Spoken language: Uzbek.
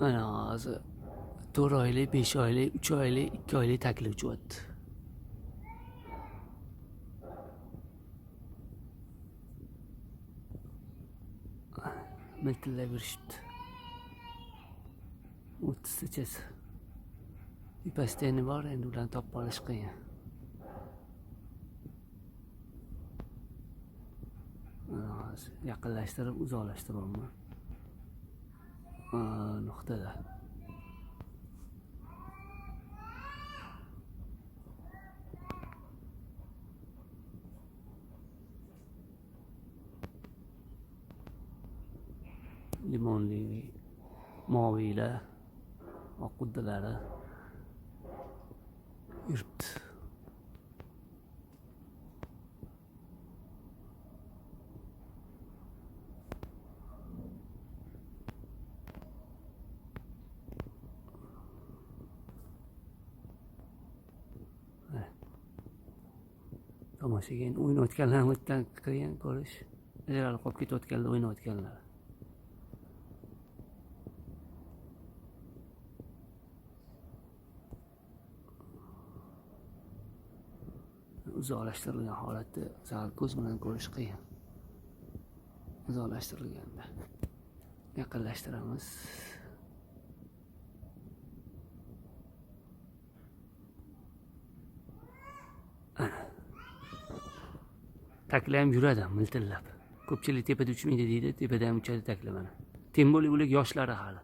Ana hozir 4 oylik, 5 oylik, 3 oylik, 2 oylik taklif uchyapti. Miltillab yurishibdi. 30 tachasi. Ipasteni bor, endi ularni topib olish qiyin. Yaqinlashtirib, uzoqlashtiryapman. Nuqtada. Limonli, moviylar, oq uddalari yuribdi. Tomoshaga endi o'ynayotganlarni o'tdan qiyin ko'rish. Ilgari qolib ketayotganlar o'ynayotganlar. Uzoqlashtirilgan holatda zal ko'z bilan ko'rish qiyin. Uzoqlashtirilganda yaqinlashtiramiz. Takla ham yuradi miltillab. Ko'pchilik tepada uchmaydi deydi, tepada ham uchadi takla mana. Tem bo'li yo'lak yoshlari hali.